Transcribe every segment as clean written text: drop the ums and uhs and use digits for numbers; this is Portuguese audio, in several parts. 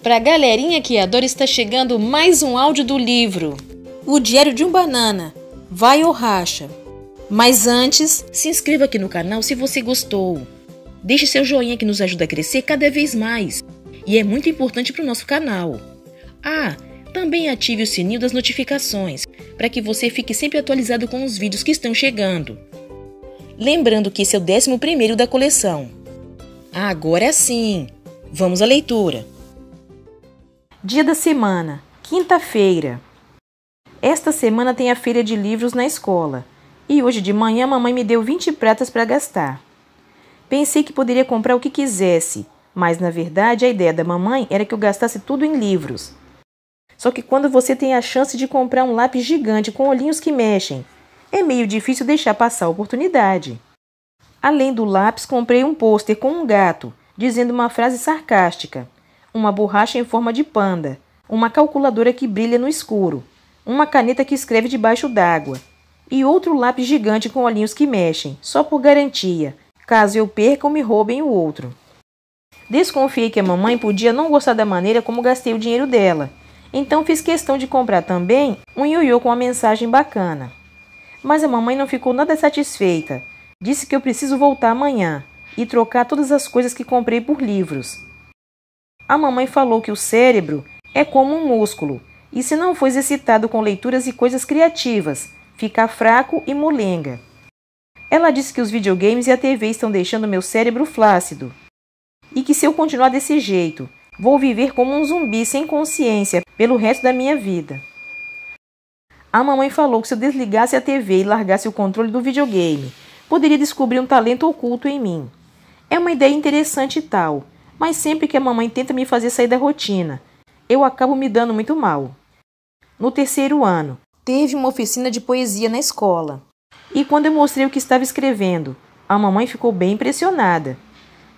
Pra galerinha que adora, está chegando mais um áudio do livro O Diário de um Banana, Vai ou Racha. Mas antes, se inscreva aqui no canal se você gostou. Deixe seu joinha que nos ajuda a crescer cada vez mais. E é muito importante para o nosso canal. Também ative o sininho das notificações, para que você fique sempre atualizado com os vídeos que estão chegando. Lembrando que esse é o 11º da coleção. Agora sim, vamos à leitura. Dia da semana, quinta-feira. Esta semana tem a feira de livros na escola. E hoje de manhã a mamãe me deu 20 pratas para gastar. Pensei que poderia comprar o que quisesse, mas na verdade a ideia da mamãe era que eu gastasse tudo em livros. Só que quando você tem a chance de comprar um lápis gigante com olhinhos que mexem, é meio difícil deixar passar a oportunidade. Além do lápis, comprei um pôster com um gato, dizendo uma frase sarcástica, uma borracha em forma de panda, uma calculadora que brilha no escuro, uma caneta que escreve debaixo d'água e outro lápis gigante com olhinhos que mexem, só por garantia, caso eu perca ou me roubem o outro. Desconfiei que a mamãe podia não gostar da maneira como gastei o dinheiro dela, então fiz questão de comprar também um ioiô com uma mensagem bacana. Mas a mamãe não ficou nada satisfeita. Disse que eu preciso voltar amanhã e trocar todas as coisas que comprei por livros. A mamãe falou que o cérebro é como um músculo e se não for exercitado com leituras e coisas criativas, fica fraco e molenga. Ela disse que os videogames e a TV estão deixando meu cérebro flácido e que se eu continuar desse jeito, vou viver como um zumbi sem consciência pelo resto da minha vida. A mamãe falou que se eu desligasse a TV e largasse o controle do videogame, poderia descobrir um talento oculto em mim. É uma ideia interessante e tal, mas sempre que a mamãe tenta me fazer sair da rotina, eu acabo me dando muito mal. No 3º ano, teve uma oficina de poesia na escola. E quando eu mostrei o que estava escrevendo, a mamãe ficou bem impressionada.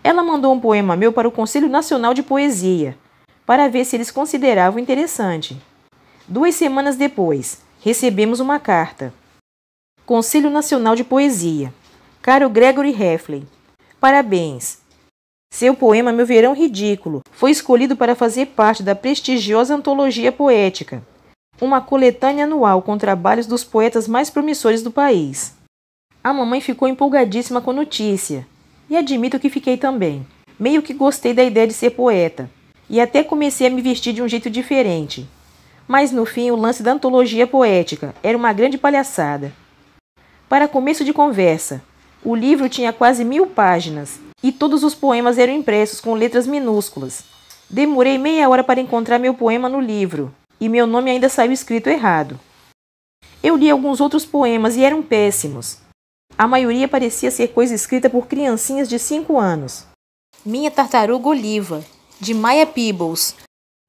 Ela mandou um poema meu para o Conselho Nacional de Poesia, para ver se eles consideravam interessante. 2 semanas depois, recebemos uma carta. Conselho Nacional de Poesia. Caro Gregory Heffley, parabéns! Seu poema Meu Verão Ridículo foi escolhido para fazer parte da prestigiosa Antologia Poética, uma coletânea anual com trabalhos dos poetas mais promissores do país. A mamãe ficou empolgadíssima com a notícia, e admito que fiquei também. Meio que gostei da ideia de ser poeta, e até comecei a me vestir de um jeito diferente. Mas no fim o lance da Antologia Poética era uma grande palhaçada. Para começo de conversa, o livro tinha quase 1000 páginas, e todos os poemas eram impressos com letras minúsculas. Demorei meia hora para encontrar meu poema no livro, e meu nome ainda saiu escrito errado. Eu li alguns outros poemas e eram péssimos. A maioria parecia ser coisa escrita por criancinhas de 5 anos. Minha Tartaruga Oliva, de Maya Peebles.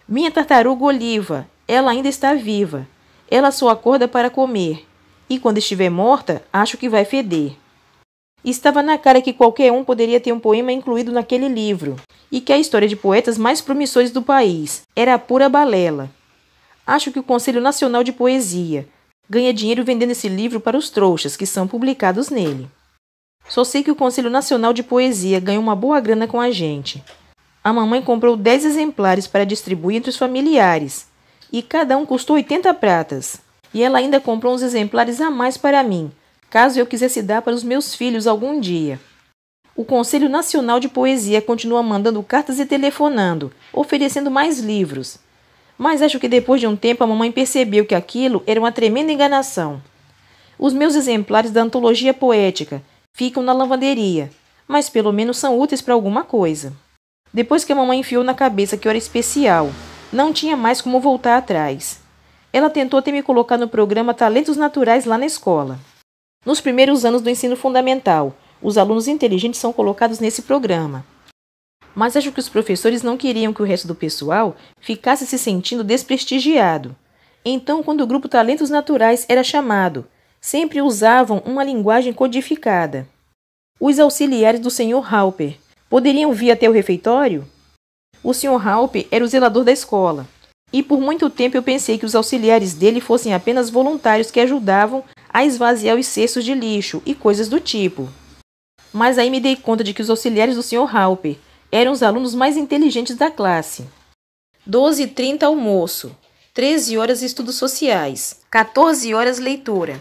Minha tartaruga Oliva, ela ainda está viva. Ela só acorda para comer, e quando estiver morta, acho que vai feder. Estava na cara que qualquer um poderia ter um poema incluído naquele livro, e que a história de poetas mais promissores do país era a pura balela. Acho que o Conselho Nacional de Poesia ganha dinheiro vendendo esse livro para os trouxas que são publicados nele. Só sei que o Conselho Nacional de Poesia ganhou uma boa grana com a gente. A mamãe comprou 10 exemplares para distribuir entre os familiares, e cada um custou 80 pratas. E ela ainda comprou uns exemplares a mais para mim, caso eu quisesse dar para os meus filhos algum dia. O Conselho Nacional de Poesia continua mandando cartas e telefonando, oferecendo mais livros. Mas acho que depois de um tempo a mamãe percebeu que aquilo era uma tremenda enganação. Os meus exemplares da Antologia Poética ficam na lavanderia, mas pelo menos são úteis para alguma coisa. Depois que a mamãe enfiou na cabeça que eu era especial, não tinha mais como voltar atrás. Ela tentou até me colocar no programa Talentos Naturais lá na escola. Nos primeiros anos do ensino fundamental, os alunos inteligentes são colocados nesse programa. Mas acho que os professores não queriam que o resto do pessoal ficasse se sentindo desprestigiado. Então, quando o grupo Talentos Naturais era chamado, sempre usavam uma linguagem codificada. Os auxiliares do Sr. Halper poderiam vir até o refeitório? O Sr. Halper era o zelador da escola, e por muito tempo eu pensei que os auxiliares dele fossem apenas voluntários que ajudavam a esvaziar os cestos de lixo e coisas do tipo. Mas aí me dei conta de que os auxiliares do Sr. Halper eram os alunos mais inteligentes da classe. 12h30 almoço, 13 horas estudos sociais, 14 horas leitura.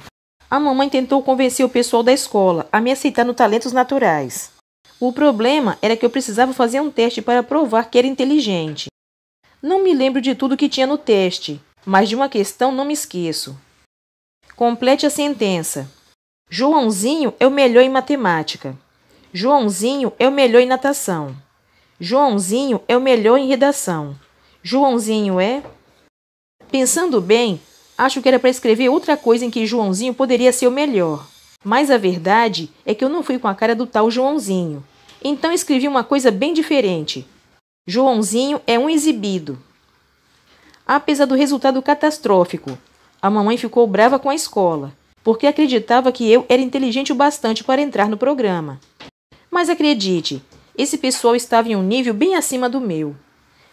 A mamãe tentou convencer o pessoal da escola a me aceitar no Talentos Naturais. O problema era que eu precisava fazer um teste para provar que era inteligente. Não me lembro de tudo que tinha no teste, mas de uma questão não me esqueço. Complete a sentença. Joãozinho é o melhor em matemática. Joãozinho é o melhor em natação. Joãozinho é o melhor em redação. Joãozinho é... Pensando bem, acho que era para escrever outra coisa em que Joãozinho poderia ser o melhor. Mas a verdade é que eu não fui com a cara do tal Joãozinho. Então escrevi uma coisa bem diferente. Joãozinho é um exibido. Apesar do resultado catastrófico, a mamãe ficou brava com a escola, porque acreditava que eu era inteligente o bastante para entrar no programa. Mas acredite, esse pessoal estava em um nível bem acima do meu.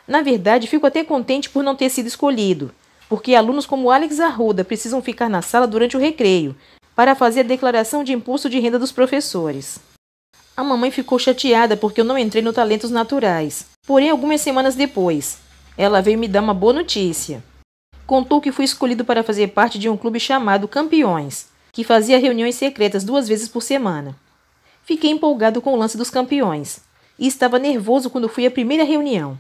Na verdade, fico até contente por não ter sido escolhido, porque alunos como Alex Arruda precisam ficar na sala durante o recreio para fazer a declaração de imposto de renda dos professores. A mamãe ficou chateada porque eu não entrei no Talentos Naturais, porém algumas semanas depois, ela veio me dar uma boa notícia. Contou que fui escolhido para fazer parte de um clube chamado Campeões, que fazia reuniões secretas 2 vezes por semana. Fiquei empolgado com o lance dos campeões e estava nervoso quando fui à primeira reunião.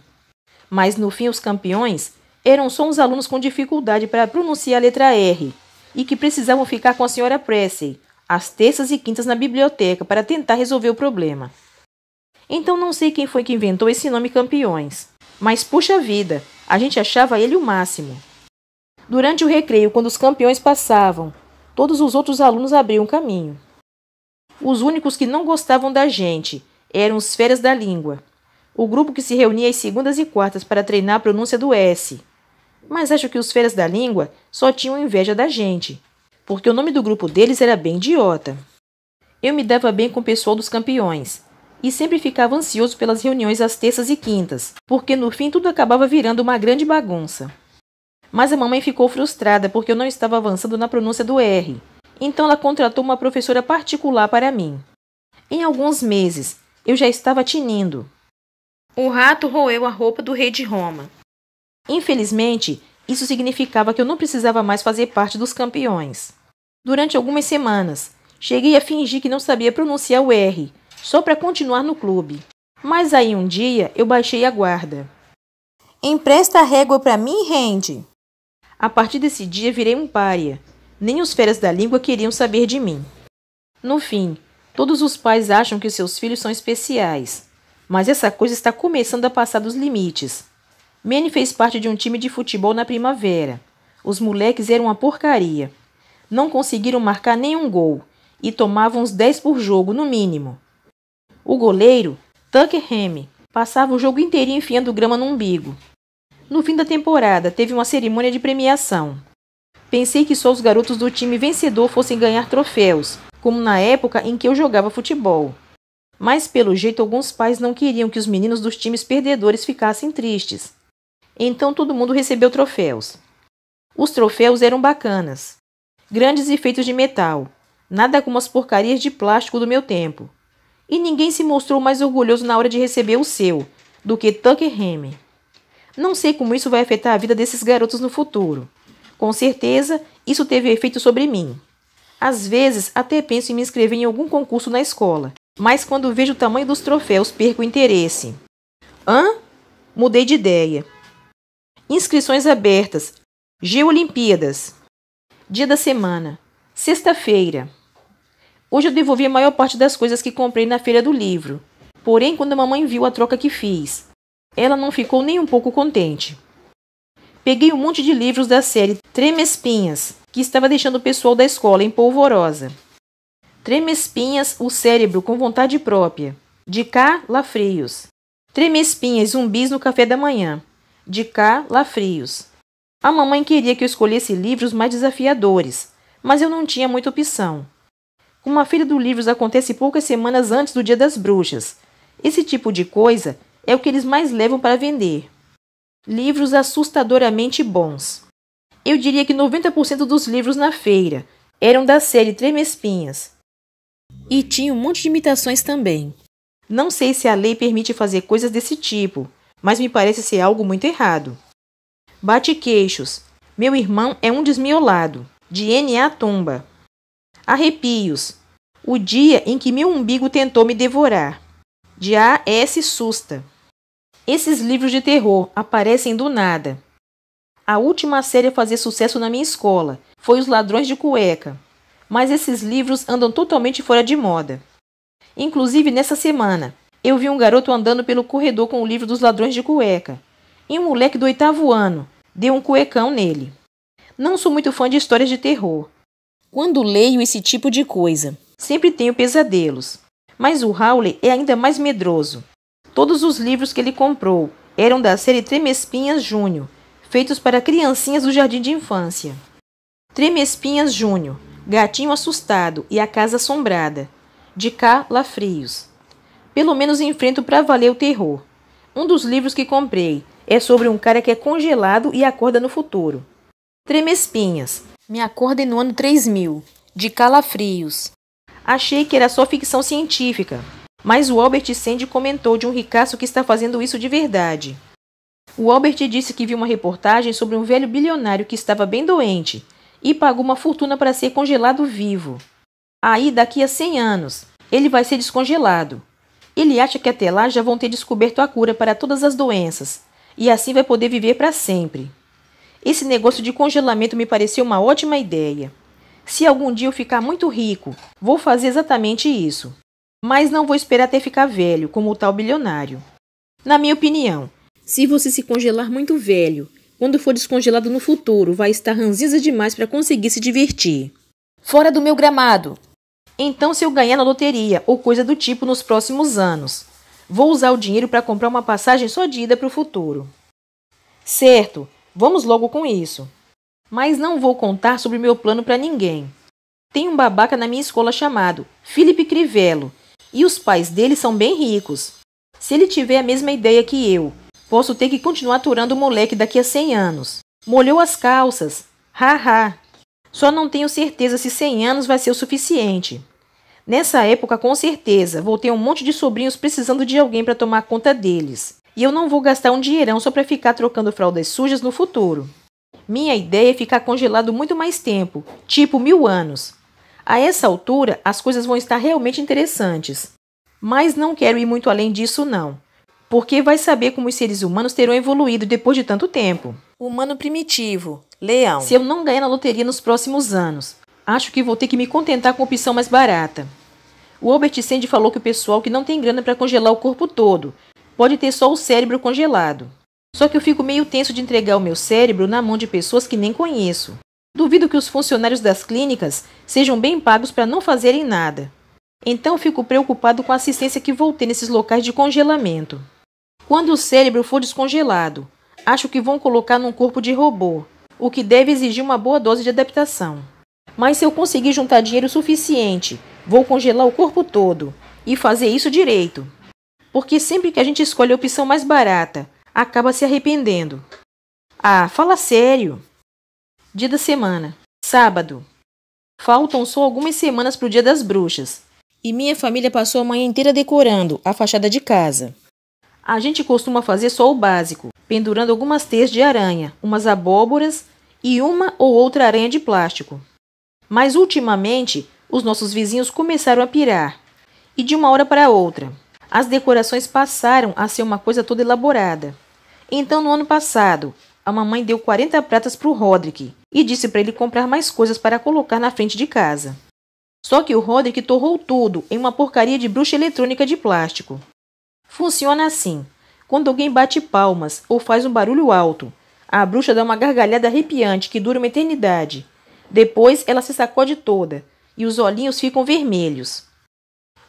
Mas no fim os campeões eram só uns alunos com dificuldade para pronunciar a letra R e que precisavam ficar com a senhora Presley às terças e quintas na biblioteca para tentar resolver o problema. Então não sei quem foi que inventou esse nome Campeões, mas puxa vida, a gente achava ele o máximo. Durante o recreio, quando os campeões passavam, todos os outros alunos abriam caminho. Os únicos que não gostavam da gente eram os feras da língua, o grupo que se reunia às segundas e quartas para treinar a pronúncia do S. Mas acho que os feras da língua só tinham inveja da gente, porque o nome do grupo deles era bem idiota. Eu me dava bem com o pessoal dos campeões, e sempre ficava ansioso pelas reuniões às terças e quintas, porque no fim tudo acabava virando uma grande bagunça. Mas a mamãe ficou frustrada porque eu não estava avançando na pronúncia do R, então ela contratou uma professora particular para mim. Em alguns meses, eu já estava tinindo. O rato roeu a roupa do rei de Roma. Infelizmente, isso significava que eu não precisava mais fazer parte dos campeões. Durante algumas semanas, cheguei a fingir que não sabia pronunciar o R, só para continuar no clube. Mas aí um dia eu baixei a guarda. Empresta a régua para mim, Randy. A partir desse dia virei um pária. Nem os feras da língua queriam saber de mim. No fim, todos os pais acham que seus filhos são especiais. Mas essa coisa está começando a passar dos limites. Manny fez parte de um time de futebol na primavera. Os moleques eram uma porcaria. Não conseguiram marcar nenhum gol e tomavam uns 10 por jogo, no mínimo. O goleiro, Tucker Hemme, passava o jogo inteirinho enfiando grama no umbigo. No fim da temporada, teve uma cerimônia de premiação. Pensei que só os garotos do time vencedor fossem ganhar troféus, como na época em que eu jogava futebol. Mas, pelo jeito, alguns pais não queriam que os meninos dos times perdedores ficassem tristes. Então todo mundo recebeu troféus. Os troféus eram bacanas. Grandes e feitos de metal. Nada como as porcarias de plástico do meu tempo. E ninguém se mostrou mais orgulhoso na hora de receber o seu, do que Tucker Hemme. Não sei como isso vai afetar a vida desses garotos no futuro. Com certeza, isso teve efeito sobre mim. Às vezes, até penso em me inscrever em algum concurso na escola, mas quando vejo o tamanho dos troféus, perco o interesse. Hã? Mudei de ideia. Inscrições abertas. Geolimpíadas. Dia da semana. Sexta-feira. Hoje eu devolvi a maior parte das coisas que comprei na feira do livro. Porém, quando a mamãe viu a troca que fiz, ela não ficou nem um pouco contente. Peguei um monte de livros da série Tremespinhas, que estava deixando o pessoal da escola em polvorosa. Tremespinhas, o cérebro com vontade própria, de K. Lafrios. Tremespinhas, zumbis no café da manhã, de K. Lafrios. A mamãe queria que eu escolhesse livros mais desafiadores, mas eu não tinha muita opção. Como a feira dos livros acontece poucas semanas antes do Dia das Bruxas, esse tipo de coisa é o que eles mais levam para vender. Livros assustadoramente bons. Eu diria que 90% dos livros na feira eram da série Tremespinhas. E tinha um monte de imitações também. Não sei se a lei permite fazer coisas desse tipo, mas me parece ser algo muito errado. Bate-queixos. Meu irmão é um desmiolado. De N.A. Tumba. Arrepios. O dia em que meu umbigo tentou me devorar. De A.S. Susta. Esses livros de terror aparecem do nada. A última série a fazer sucesso na minha escola foi Os Ladrões de Cueca, mas esses livros andam totalmente fora de moda. Inclusive, nessa semana, eu vi um garoto andando pelo corredor com o livro dos Ladrões de Cueca, e um moleque do 8º ano deu um cuecão nele. Não sou muito fã de histórias de terror. Quando leio esse tipo de coisa, sempre tenho pesadelos. Mas o Hawley é ainda mais medroso. Todos os livros que ele comprou eram da série Tremespinhas Júnior, feitos para criancinhas do jardim de infância. Tremespinhas Júnior, Gatinho Assustado e a Casa Assombrada, de K. Lafrios. Pelo menos enfrento para valer o terror. Um dos livros que comprei é sobre um cara que é congelado e acorda no futuro. Tremespinhas, Me Acordem no Ano 3000, de Calafrios. Achei que era só ficção científica, mas o Albert Sandy comentou de um ricaço que está fazendo isso de verdade. O Albert disse que viu uma reportagem sobre um velho bilionário que estava bem doente e pagou uma fortuna para ser congelado vivo. Aí, daqui a 100 anos, ele vai ser descongelado. Ele acha que até lá já vão ter descoberto a cura para todas as doenças, e assim vai poder viver para sempre. Esse negócio de congelamento me pareceu uma ótima ideia. Se algum dia eu ficar muito rico, vou fazer exatamente isso. Mas não vou esperar até ficar velho, como o tal bilionário. Na minha opinião, se você se congelar muito velho, quando for descongelado no futuro, vai estar ranzinza demais para conseguir se divertir. Fora do meu gramado! Então, se eu ganhar na loteria ou coisa do tipo nos próximos anos, vou usar o dinheiro para comprar uma passagem só de ida para o futuro. Certo, vamos logo com isso. Mas não vou contar sobre meu plano para ninguém. Tem um babaca na minha escola chamado Felipe Crivello, e os pais dele são bem ricos. Se ele tiver a mesma ideia que eu, posso ter que continuar aturando o moleque daqui a 100 anos. Molhou as calças. Haha. Só não tenho certeza se 100 anos vai ser o suficiente. Nessa época, com certeza, vou ter um monte de sobrinhos precisando de alguém para tomar conta deles. E eu não vou gastar um dinheirão só para ficar trocando fraldas sujas no futuro. Minha ideia é ficar congelado muito mais tempo, tipo 1000 anos. A essa altura, as coisas vão estar realmente interessantes. Mas não quero ir muito além disso, não. Porque vai saber como os seres humanos terão evoluído depois de tanto tempo. Humano primitivo, leão. Se eu não ganhar na loteria nos próximos anos, acho que vou ter que me contentar com a opção mais barata. O Albert Sandy falou que o pessoal que não tem grana para congelar o corpo todo pode ter só o cérebro congelado. Só que eu fico meio tenso de entregar o meu cérebro na mão de pessoas que nem conheço. Duvido que os funcionários das clínicas sejam bem pagos para não fazerem nada. Então fico preocupado com a assistência que vou ter nesses locais de congelamento. Quando o cérebro for descongelado, acho que vão colocar num corpo de robô, o que deve exigir uma boa dose de adaptação. Mas se eu conseguir juntar dinheiro suficiente, vou congelar o corpo todo e fazer isso direito. Porque sempre que a gente escolhe a opção mais barata, acaba se arrependendo. Ah, fala sério! Dia da semana. Sábado. Faltam só algumas semanas para o Dia das Bruxas. E minha família passou a manhã inteira decorando a fachada de casa. A gente costuma fazer só o básico, pendurando algumas teias de aranha, umas abóboras e uma ou outra aranha de plástico. Mas ultimamente, os nossos vizinhos começaram a pirar. E de uma hora para outra, as decorações passaram a ser uma coisa toda elaborada. Então, no ano passado, a mamãe deu 40 pratas para o Roderick e disse para ele comprar mais coisas para colocar na frente de casa. Só que o Roderick torrou tudo em uma porcaria de bruxa eletrônica de plástico. Funciona assim: quando alguém bate palmas ou faz um barulho alto, a bruxa dá uma gargalhada arrepiante que dura uma eternidade. Depois ela se sacode toda e os olhinhos ficam vermelhos.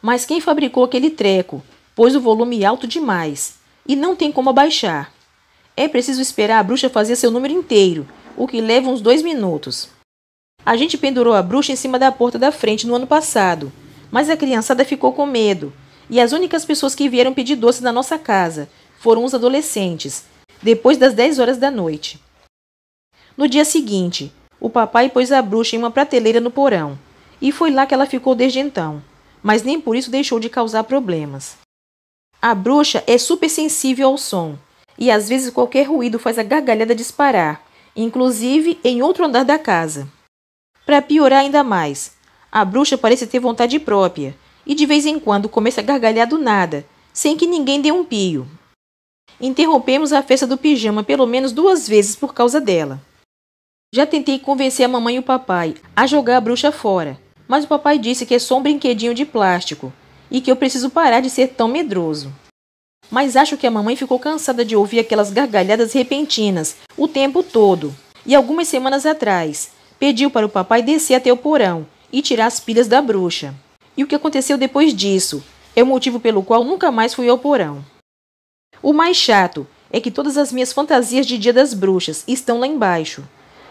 Mas quem fabricou aquele treco pôs o volume alto demais e não tem como abaixar. É preciso esperar a bruxa fazer seu número inteiro, o que leva uns 2 minutos. A gente pendurou a bruxa em cima da porta da frente no ano passado, mas a criançada ficou com medo, e as únicas pessoas que vieram pedir doce na nossa casa foram os adolescentes, depois das 10 horas da noite. No dia seguinte, o papai pôs a bruxa em uma prateleira no porão, e foi lá que ela ficou desde então, mas nem por isso deixou de causar problemas. A bruxa é super sensível ao som, e às vezes qualquer ruído faz a gargalhada disparar, inclusive em outro andar da casa. Para piorar ainda mais, a bruxa parece ter vontade própria e de vez em quando começa a gargalhar do nada, sem que ninguém dê um pio. Interrompemos a festa do pijama pelo menos 2 vezes por causa dela. Já tentei convencer a mamãe e o papai a jogar a bruxa fora, mas o papai disse que é só um brinquedinho de plástico e que eu preciso parar de ser tão medroso. Mas acho que a mamãe ficou cansada de ouvir aquelas gargalhadas repentinas o tempo todo e algumas semanas atrás pediu para o papai descer até o porão e tirar as pilhas da bruxa. E o que aconteceu depois disso é o motivo pelo qual nunca mais fui ao porão. O mais chato é que todas as minhas fantasias de Dia das Bruxas estão lá embaixo.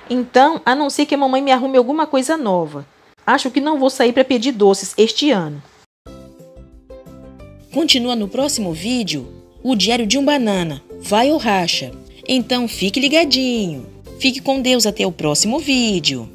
Então, a não ser que a mamãe me arrume alguma coisa nova, acho que não vou sair para pedir doces este ano. Continua no próximo vídeo o Diário de um Banana, vai ou racha? Então fique ligadinho. Fique com Deus até o próximo vídeo.